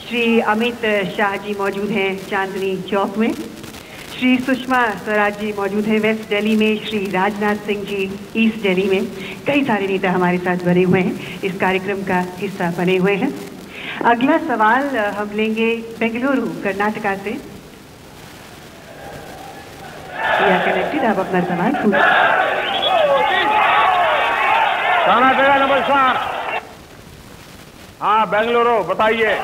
श्री अमित शाह जी मौजूद हैं चांदनी चौक में, श्री सुषमा स्वराज जी मौजूद हैं वेस्ट दिल्ली में, श्री राजनाथ सिंह जी ईस्ट दिल्ली में। कई सारे नेता हमारे साथ बने हुए हैं, इस कार्यक्रम का हिस्सा बने हुए हैं। अगला सवाल हम लेंगे बेंगलुरु कर्नाटका से। कनेक्टेड, आप अपना सवाल पूछिए। कर्नाटका नमस्कार। हाँ बेंगलुरु बताइए।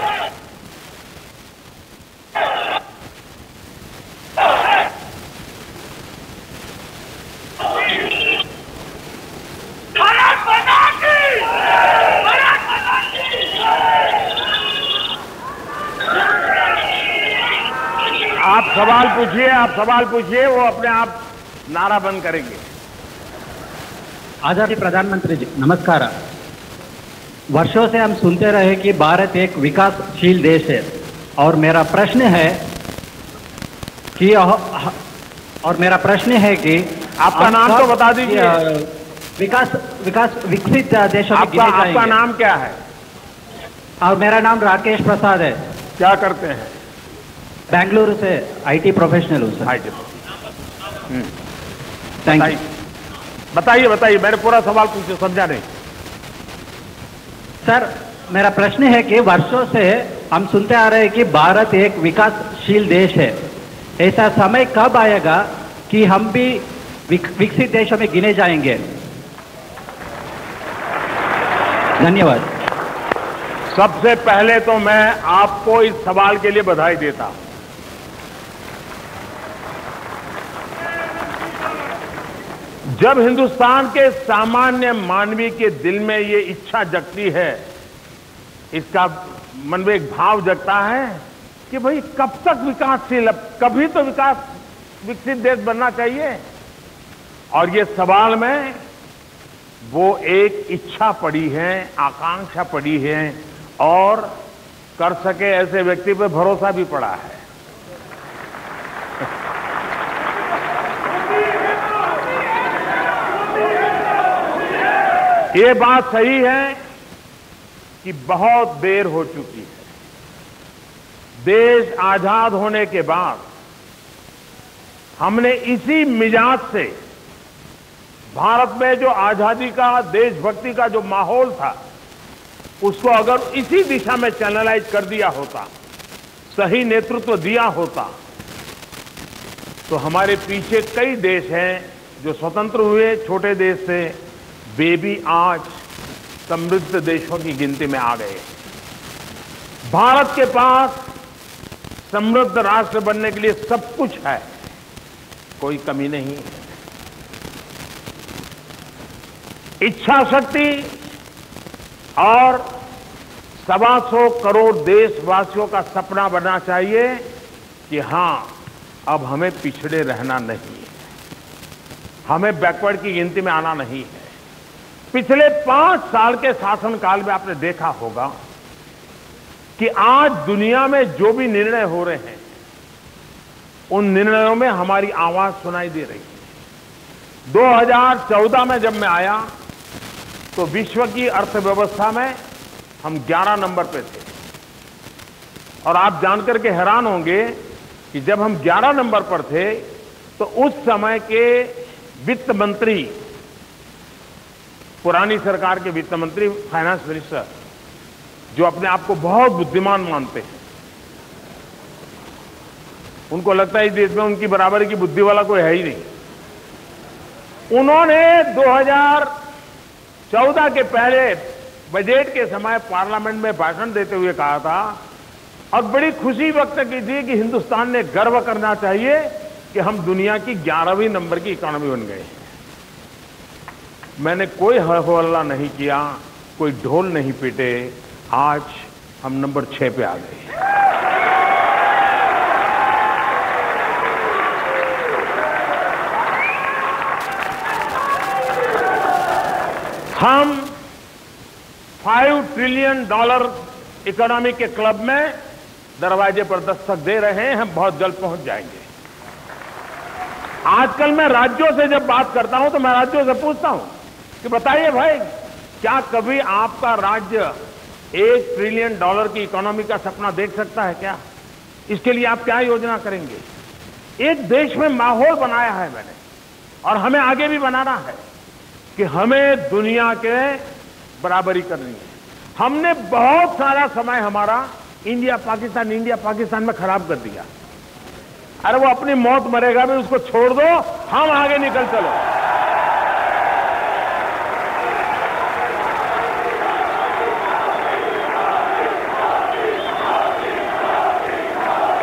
आप सवाल पूछिए, वो अपने आप नारा बंद करेंगे। आदरणीय प्रधानमंत्री जी नमस्कार। वर्षों से हम सुनते रहे कि भारत एक विकासशील देश है, और मेरा प्रश्न है कि आपका नाम तो बता दीजिए। विकसित देशों में गिने जाएंगे। आपका नाम क्या है? और मेरा नाम राकेश प्रसाद है। क्या करते हैं? बेंगलुरु से आईटी प्रोफेशनल हूँ सर। Thank you. बताइए, मैंने पूरा सवाल पूछा, समझा नहीं। सर मेरा प्रश्न है कि वर्षों से हम सुनते आ रहे हैं कि भारत एक विकासशील देश है। ऐसा समय कब आएगा कि हम भी विकसित देशों में गिने जाएंगे? धन्यवाद। सबसे पहले तो मैं आपको इस सवाल के लिए बधाई देता हूं। जब हिंदुस्तान के सामान्य मानवी के दिल में ये इच्छा जगती है, इसका मन में एक भाव जगता है कि भाई कब तक विकासशील, कभी तो विकसित देश बनना चाहिए। और ये सवाल में वो एक इच्छा पड़ी है, आकांक्षा पड़ी है, और कर सके ऐसे व्यक्ति पे भरोसा भी पड़ा है। ये बात सही है कि बहुत देर हो चुकी है। देश आजाद होने के बाद हमने इसी मिजाज से भारत में जो आजादी का, देशभक्ति का जो माहौल था, उसको अगर इसी दिशा में चैनलाइज कर दिया होता, सही नेतृत्व दिया होता, तो हमारे पीछे कई देश हैं जो स्वतंत्र हुए छोटे देश से, वे भी आज समृद्ध देशों की गिनती में आ गए। भारत के पास समृद्ध राष्ट्र बनने के लिए सब कुछ है, कोई कमी नहीं है। इच्छा शक्ति और 125 करोड़ देशवासियों का सपना बनना चाहिए कि हां, अब हमें पिछड़े रहना नहीं है, हमें बैकवर्ड की गिनती में आना नहीं है। पिछले 5 साल के शासनकाल में आपने देखा होगा कि आज दुनिया में जो भी निर्णय हो रहे हैं, उन निर्णयों में हमारी आवाज सुनाई दे रही है। 2014 में जब मैं आया तो विश्व की अर्थव्यवस्था में हम 11 नंबर पे थे, और आप जानकर के हैरान होंगे कि जब हम 11 नंबर पर थे तो उस समय के वित्त मंत्री, पुरानी सरकार के वित्त मंत्री, फाइनेंस मिनिस्टर, जो अपने आप को बहुत बुद्धिमान मानते हैं, उनको लगता है इस देश में उनकी बराबरी की बुद्धि वाला कोई है ही नहीं। उन्होंने 2014 के पहले बजट के समय पार्लियामेंट में भाषण देते हुए कहा था, और बड़ी खुशी व्यक्त की थी कि हिंदुस्तान ने गर्व करना चाहिए कि हम दुनिया की 11वीं नंबर की इकोनॉमी बन गए। मैंने कोई हो हल्ला नहीं किया, कोई ढोल नहीं पीटे, आज हम नंबर 6 पे आ गए। हम $5 ट्रिलियन इकोनॉमी के क्लब में दरवाजे पर दस्तक दे रहे हैं, हम बहुत जल्द पहुंच जाएंगे। आजकल मैं राज्यों से जब बात करता हूं तो मैं राज्यों से पूछता हूं कि बताइए भाई, क्या कभी आपका राज्य 1 ट्रिलियन डॉलर की इकोनॉमी का सपना देख सकता है क्या? इसके लिए आप क्या योजना करेंगे? एक देश में माहौल बनाया है मैंने, और हमें आगे भी बनाना है कि हमें दुनिया के बराबरी करनी है। हमने बहुत सारा समय हमारा इंडिया पाकिस्तान में खराब कर दिया। अरे वो अपनी मौत मरेगा भी, उसको छोड़ दो, हम आगे निकल चलो।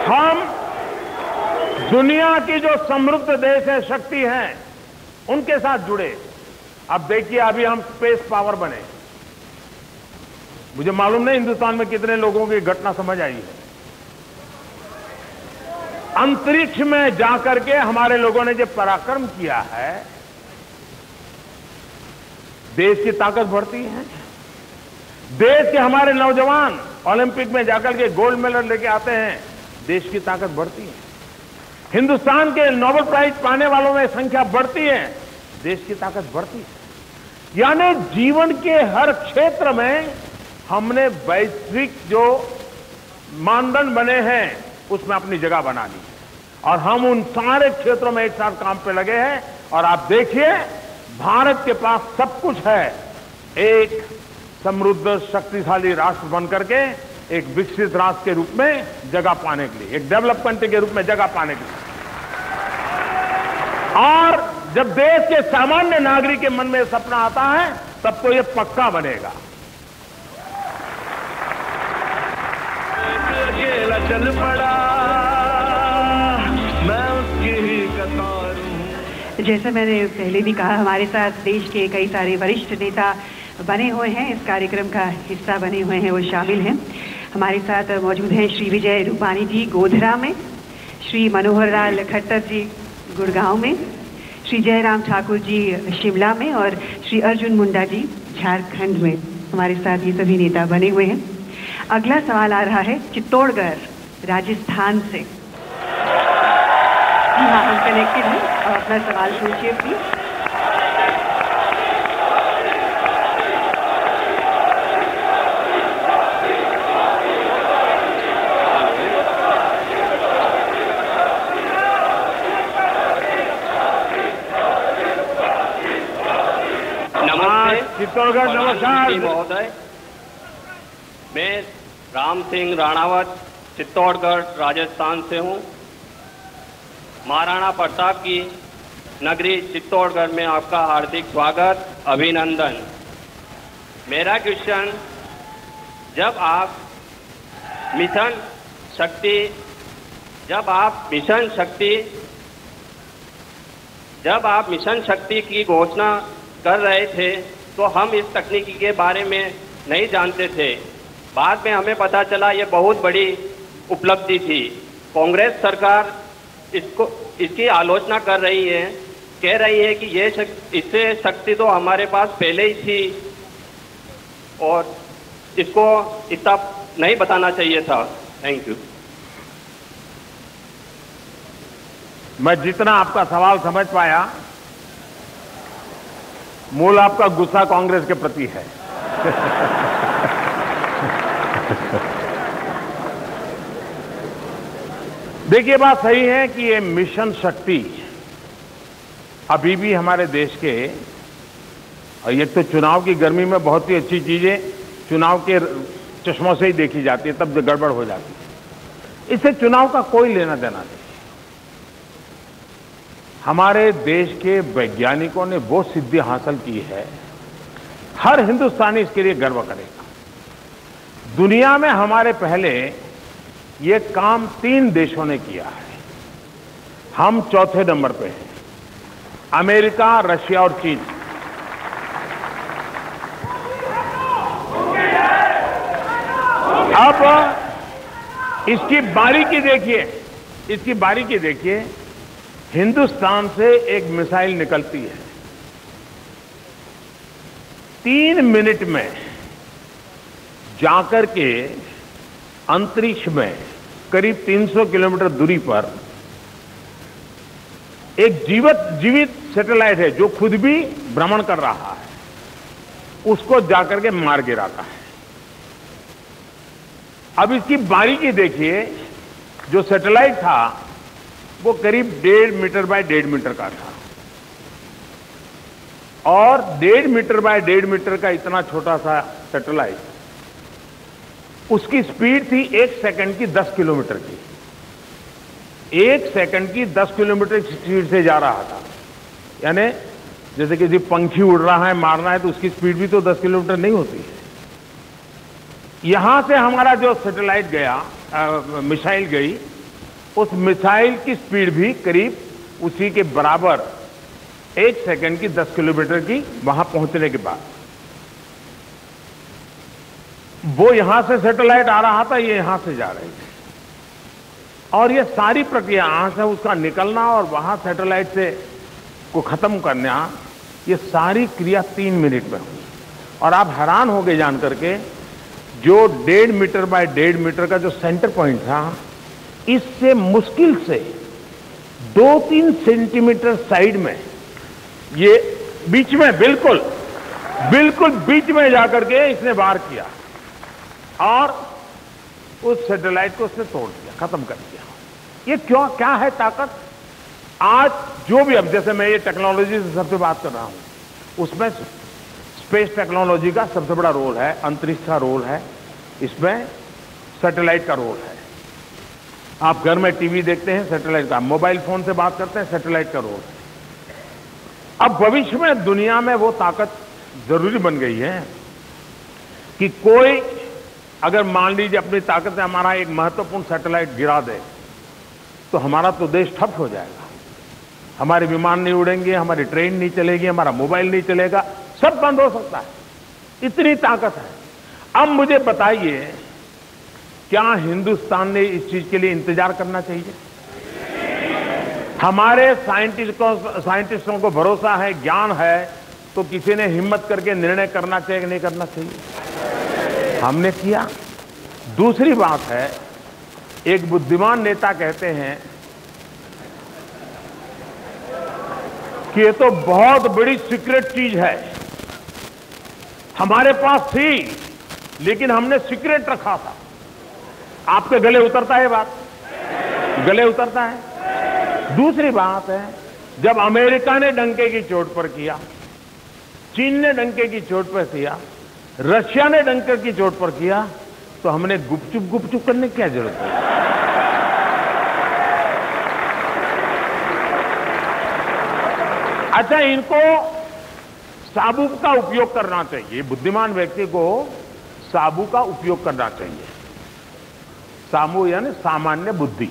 हम दुनिया की जो समृद्ध देश है, शक्ति है, उनके साथ जुड़े। अब देखिए, अभी हम स्पेस पावर बने। मुझे मालूम नहीं हिंदुस्तान में कितने लोगों की घटना समझ आई है। अंतरिक्ष में जाकर के हमारे लोगों ने जो पराक्रम किया है, देश की ताकत बढ़ती है। देश के हमारे नौजवान ओलंपिक में जाकर के गोल्ड मेडल लेके आते हैं, देश की ताकत बढ़ती है। हिंदुस्तान के नोबेल प्राइज पाने वालों में संख्या बढ़ती है, देश की ताकत बढ़ती है। यानी जीवन के हर क्षेत्र में हमने वैश्विक जो मानदंड बने हैं उसमें अपनी जगह बना ली, और हम उन सारे क्षेत्रों में एक साथ काम पे लगे हैं। और आप देखिए, भारत के पास सब कुछ है, एक समृद्ध शक्तिशाली राष्ट्र बनकर के एक विकसित राष्ट्र के रूप में जगह पाने के लिए, एक डेवलप कंट्री के रूप में जगह पाने के लिए। और जब देश के सामान्य नागरिक के मन में सपना आता है, तब तो ये पक्का बनेगा। अकेला चल पड़ा, मैं उसकी ही कतार हूं। जैसा मैंने पहले भी कहा, हमारे साथ देश के कई सारे वरिष्ठ नेता बने हुए हैं, इस कार्यक्रम का हिस्सा बने हुए हैं, वो शामिल हैं। हमारे साथ मौजूद हैं श्री विजय रूपाणी जी गोधरा में, श्री मनोहर लाल खट्टर जी गुड़गांव में, श्री जयराम ठाकुर जी शिमला में, और श्री अर्जुन मुंडा जी झारखंड में। हमारे साथ ये सभी नेता बने हुए हैं। अगला सवाल आ रहा है चित्तौड़गढ़ राजस्थान से। जी हाँ, हम कनेक्टेड हैं, और अपना सवाल पूछिए प्लीज। चित्तौड़गढ़, नमस्कार महोदय। मैं राम सिंह राणावत चित्तौड़गढ़ राजस्थान से हूँ। महाराणा प्रताप की नगरी चित्तौड़गढ़ में आपका हार्दिक स्वागत, अभिनंदन। मेरा क्वेश्चन, जब आप मिशन शक्ति की घोषणा कर रहे थे तो हम इस तकनीकी के बारे में नहीं जानते थे। बाद में हमें पता चला ये बहुत बड़ी उपलब्धि थी। कांग्रेस सरकार इसकी आलोचना कर रही है, कह रही है कि इससे शक्ति तो हमारे पास पहले ही थी और इसको इतना नहीं बताना चाहिए था। Thank you. मैं जितना आपका सवाल समझ पाया, मूल आपका गुस्सा कांग्रेस के प्रति है। देखिए, बात सही है कि ये मिशन शक्ति अभी भी हमारे देश के, और ये तो चुनाव की गर्मी में बहुत ही अच्छी चीजें चुनाव के चश्मों से ही देखी जाती है, तब गड़बड़ हो जाती है। इससे चुनाव का कोई लेना देना नहीं। हमारे देश के वैज्ञानिकों ने वो सिद्धि हासिल की है, हर हिंदुस्तानी इसके लिए गर्व करेगा। दुनिया में हमारे पहले ये काम 3 देशों ने किया है, हम चौथे नंबर पे हैं, अमेरिका, रशिया और चीन। अब इसकी बारीकी देखिए, हिंदुस्तान से एक मिसाइल निकलती है, 3 मिनट में जाकर के अंतरिक्ष में करीब 300 किलोमीटर दूरी पर एक जीवित सैटेलाइट है जो खुद भी भ्रमण कर रहा है, उसको जाकर के मार गिराता है। अब इसकी बारीकी देखिए, जो सैटेलाइट था वो करीब 1.5 मीटर बाय 1.5 मीटर का था, और 1.5 मीटर बाय 1.5 मीटर का इतना छोटा सा सैटेलाइट, उसकी स्पीड थी 1 सेकंड की 10 किलोमीटर की। 1 सेकंड की 10 किलोमीटर की स्पीड से जा रहा था। यानी जैसे कि पंखी उड़ रहा है, मारना है, तो उसकी स्पीड भी तो 10 किलोमीटर नहीं होती है। यहां से हमारा जो सैटेलाइट गया, मिसाइल गई, उस मिसाइल की स्पीड भी करीब उसी के बराबर 1 सेकंड की 10 किलोमीटर की, वहां पहुंचने के बाद वो यहां से सैटेलाइट आ रहा था, ये यहां से जा रही थी, और ये सारी प्रक्रिया यहां से उसका निकलना और वहां सैटेलाइट से को खत्म करना, ये सारी क्रिया 3 मिनट में हुई। और आप हैरान हो गए जान करके, जो 1.5 मीटर बाय 1.5 मीटर का जो सेंटर पॉइंट था, इससे मुश्किल से 2-3 सेंटीमीटर साइड में, ये बीच में बिल्कुल बीच में जाकर के इसने वार किया और उस सैटेलाइट को उसने तोड़ दिया, खत्म कर दिया। ये क्या है ताकत? आज जो भी, अब जैसे मैं ये टेक्नोलॉजी से सबसे बात कर रहा हूं, उसमें स्पेस टेक्नोलॉजी का सबसे बड़ा रोल है, अंतरिक्ष का रोल है, इसमें सैटेलाइट का रोल है। आप घर में टीवी देखते हैं, सैटेलाइट का, मोबाइल फोन से बात करते हैं, सैटेलाइट का रोल है। अब भविष्य में दुनिया में वो ताकत जरूरी बन गई है कि कोई अगर मान लीजिए अपनी ताकत से हमारा एक महत्वपूर्ण सैटेलाइट गिरा दे, तो हमारा तो देश ठप हो जाएगा। हमारे विमान नहीं उड़ेंगे, हमारी ट्रेन नहीं चलेगी, हमारा मोबाइल नहीं चलेगा, सब बंद हो सकता है, इतनी ताकत है। अब मुझे बताइए, क्या हिंदुस्तान ने इस चीज के लिए इंतजार करना चाहिए? हमारे साइंटिस्टों को भरोसा है, ज्ञान है, तो किसी ने हिम्मत करके निर्णय करना चाहिए कि नहीं करना चाहिए? हमने किया। दूसरी बात है, एक बुद्धिमान नेता कहते हैं कि ये तो बहुत बड़ी सीक्रेट चीज है, हमारे पास थी लेकिन हमने सीक्रेट रखा था। आपके गले उतरता है बात? गले उतरता है। दूसरी बात है, जब अमेरिका ने डंके की चोट पर किया, चीन ने डंके की चोट पर किया, रशिया ने डंके की चोट पर किया, तो हमने गुपचुप करने की क्या जरूरत है? अच्छा, इनको साबु का उपयोग करना चाहिए। बुद्धिमान व्यक्ति को साबु का उपयोग करना चाहिए। साबु यानी सामान्य बुद्धि।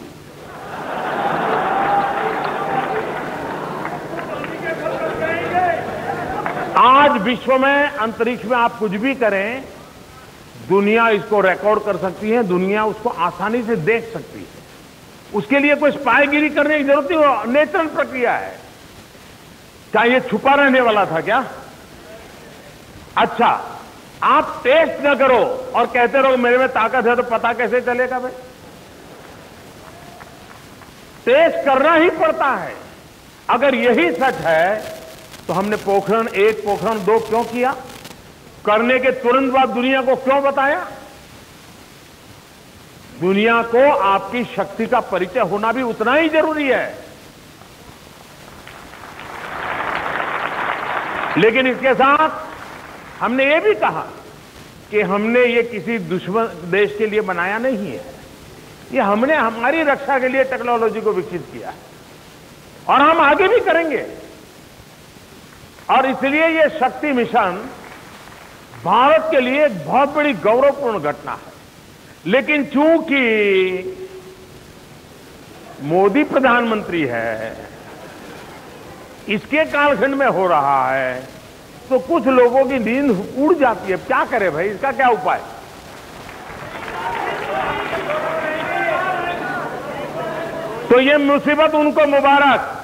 आज विश्व में, अंतरिक्ष में आप कुछ भी करें, दुनिया इसको रिकॉर्ड कर सकती है, दुनिया उसको आसानी से देख सकती है। उसके लिए कोई स्पाईगिरी करने की जरूरत नहीं, नेचुरल प्रक्रिया है। क्या ये छुपा रहने वाला था क्या? अच्छा, आप टेस्ट न करो और कहते रहो मेरे में ताकत है, तो पता कैसे चलेगा भाई? टेस्ट करना ही पड़ता है। अगर यही सच है तो हमने पोखरण 1, पोखरण 2 क्यों किया? करने के तुरंत बाद दुनिया को क्यों बताया? दुनिया को आपकी शक्ति का परिचय होना भी उतना ही जरूरी है। लेकिन इसके साथ हमने ये भी कहा कि हमने ये किसी दुश्मन देश के लिए बनाया नहीं है, ये हमने हमारी रक्षा के लिए टेक्नोलॉजी को विकसित किया है, और हम आगे भी करेंगे। और इसलिए ये शक्ति मिशन भारत के लिए एक बहुत बड़ी गौरवपूर्ण घटना है। लेकिन चूंकि मोदी प्रधानमंत्री है, इसके कालखंड में हो रहा है, तो कुछ लोगों की नींद उड़ जाती है। क्या करे भाई, इसका क्या उपाय? तो ये मुसीबत उनको मुबारक।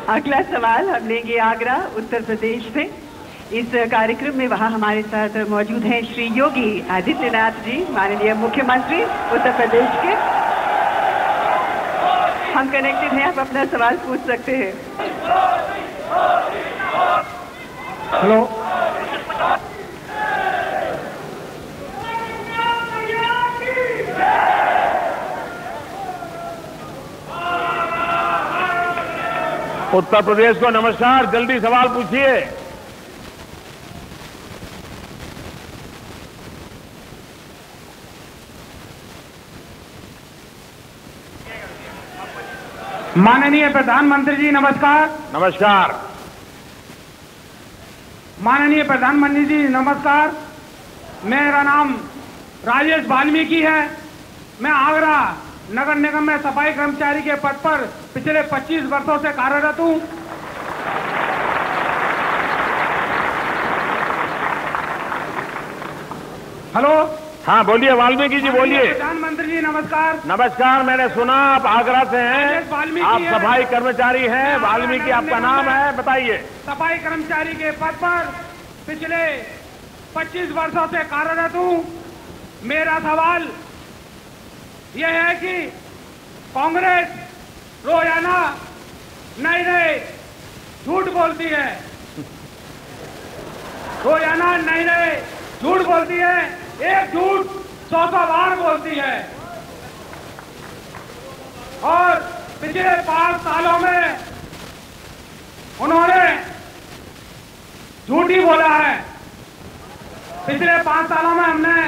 अगला सवाल हम लेंगे आगरा, उत्तर प्रदेश से। इस कार्यक्रम में वहां हमारे साथ मौजूद हैं श्री योगी आदित्यनाथ जी, माननीय मुख्यमंत्री उत्तर प्रदेश के। हम कनेक्टेड हैं, आप अपना सवाल पूछ सकते हैं। हेलो, उत्तर प्रदेश को नमस्कार, जल्दी सवाल पूछिए। माननीय प्रधानमंत्री जी नमस्कार। नमस्कार। माननीय प्रधानमंत्री जी नमस्कार। मेरा नाम राजेश वाल्मीकि है। मैं आगरा नगर निगम में सफाई कर्मचारी के पद पर पिछले 25 वर्षों से कार्यरत हूं। हेलो, हाँ बोलिए वाल्मीकि जी, बोलिए। प्रधानमंत्री जी नमस्कार। नमस्कार, मैंने सुना आप आगरा से हैं, वाल्मीकि आप है। सफाई कर्मचारी हैं, वाल्मीकि आपका नाम है, बताइए। सफाई कर्मचारी के पद पर पिछले 25 वर्षों से कार्यरत हूं। मेरा सवाल यह है कि कांग्रेस रोजाना नए नए झूठ बोलती है, रोजाना नए नए झूठ बोलती है, एक झूठ 100 बार बोलती है और पिछले 5 सालों में उन्होंने झूठ ही बोला है। पिछले 5 सालों में हमने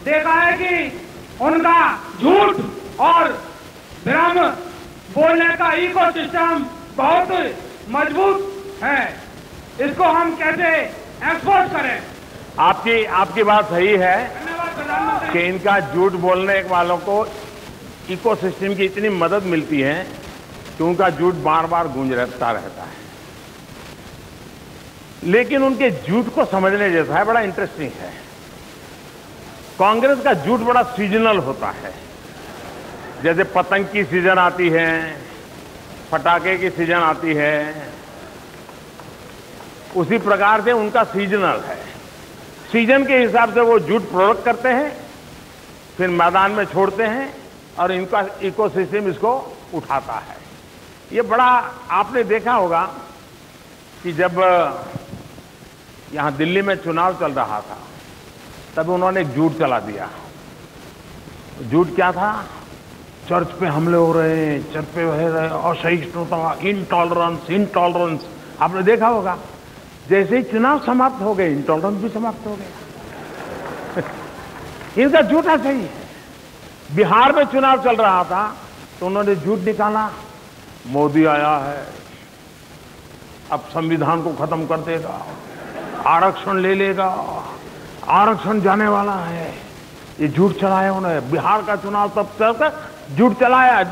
देखा है कि उनका झूठ और भ्रम बोलने का इकोसिस्टम बहुत मजबूत है। इसको हम कैसे एक्सपोर्ट करें? आपकी बात सही है धन्यवाद प्रधानमंत्री। कि इनका झूठ बोलने वालों को इकोसिस्टम की इतनी मदद मिलती है कि उनका झूठ बार बार गूंजता रहता है। लेकिन उनके झूठ को समझने जैसा है, बड़ा इंटरेस्टिंग है। कांग्रेस का झूठ बड़ा सीजनल होता है। जैसे पतंग की सीजन आती है, पटाखे की सीजन आती है, उसी प्रकार से उनका सीजनल है। सीजन के हिसाब से वो झूठ प्रोडक्ट करते हैं, फिर मैदान में छोड़ते हैं और इनका इकोसिस्टम इसको उठाता है। ये बड़ा आपने देखा होगा कि जब यहां दिल्ली में चुनाव चल रहा था तब उन्होंने एक झूठ चला दिया। झूठ क्या था? चर्च पे हमले हो रहे हैं, चर्च पे रह रहे, असहिष्णुता, इंटॉलरेंस। आपने देखा होगा जैसे ही चुनाव समाप्त हो गए इंटॉलरेंस भी समाप्त हो गया। इनका झूठा सही है। बिहार में चुनाव चल रहा था तो उन्होंने झूठ निकाला, मोदी आया है, अब संविधान को खत्म कर देगा, आरक्षण ले लेगा, आरक्षण जाने वाला है। ये झूठ चलाया उन्होंने। बिहार का चुनाव तब तक झूठ चलाया,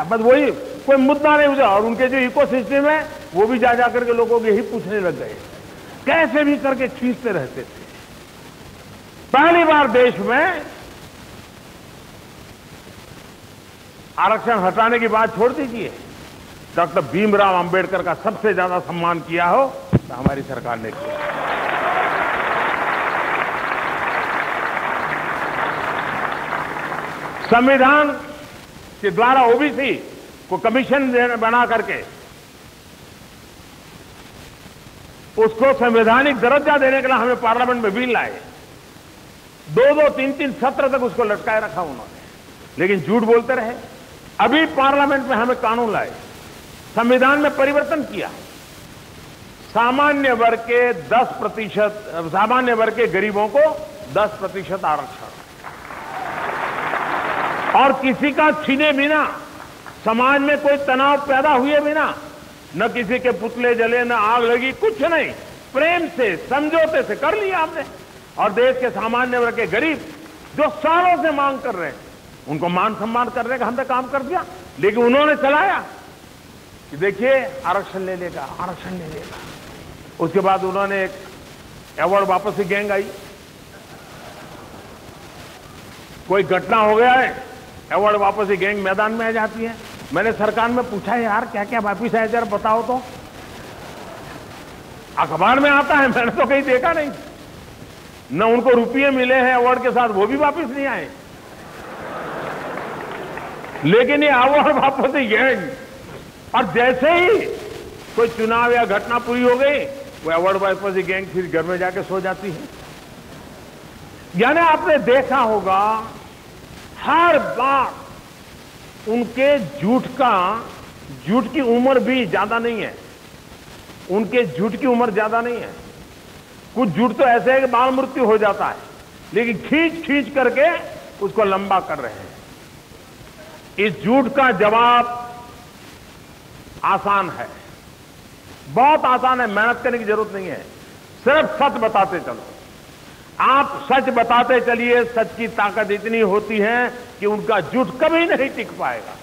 बस वही, कोई मुद्दा नहीं हुआ। और उनके जो इकोसिस्टम है वो भी जा करके लोगों को यही पूछने लग गए, कैसे भी करके खींचते रहते थे। पहली बार देश में आरक्षण हटाने की बात छोड़ दीजिए, डॉक्टर भीमराव अंबेडकर का सबसे ज्यादा सम्मान किया हो तो हमारी सरकार ने किया। संविधान के द्वारा ओबीसी को कमीशन बना करके उसको संवैधानिक दर्जा देने के लिए हमें पार्लियामेंट में बिल लाए। 2-2, 3-3 सत्र तक उसको लटकाए रखा उन्होंने, लेकिन झूठ बोलते रहे। अभी पार्लियामेंट में हमें कानून लाए, संविधान में परिवर्तन किया, सामान्य वर्ग के 10%, सामान्य वर्ग के गरीबों को 10% आरक्षण, और किसी का छीने बिना, समाज में कोई तनाव पैदा हुए बिना, न किसी के पुतले जले, न आग लगी, कुछ नहीं, प्रेम से समझौते से कर लिया हमने। और देश के सामान्य वर्ग के गरीब जो सालों से मांग कर रहे हैं उनको मान सम्मान करने का हमने काम कर दिया। लेकिन उन्होंने चलाया कि देखिए आरक्षण ले लेगा, आरक्षण ले लेगा। उसके बाद उन्होंने एक अवार्ड वापसी गैंग आई, कोई घटना हो गया है, अवार्ड वापसी गैंग मैदान में आ जाती है। मैंने सरकार में पूछा यार क्या क्या वापिस आया, जरा बताओ तो। अखबार में आता है, मैंने तो कहीं देखा नहीं। न उनको रुपये मिले हैं अवार्ड के साथ, वो भी वापिस नहीं आए। लेकिन ये अवॉर्ड वापसी गैंग, और जैसे ही कोई चुनाव या घटना पूरी हो गई, वो अवॉर्ड वापसी गैंग फिर घर में जाके सो जाती है। यानी आपने देखा होगा हर बार उनके झूठ की उम्र भी ज्यादा नहीं है, उनके झूठ की उम्र ज्यादा नहीं है। कुछ झूठ तो ऐसे है कि बाल मृत्यु हो जाता है, लेकिन खींच करके उसको लंबा कर रहे हैं। इस झूठ का जवाब आसान है, बहुत आसान है, मेहनत करने की जरूरत नहीं है, सिर्फ सच बताते चलो। आप सच बताते चलिए, सच की ताकत इतनी होती है कि उनका झूठ कभी नहीं टिक पाएगा।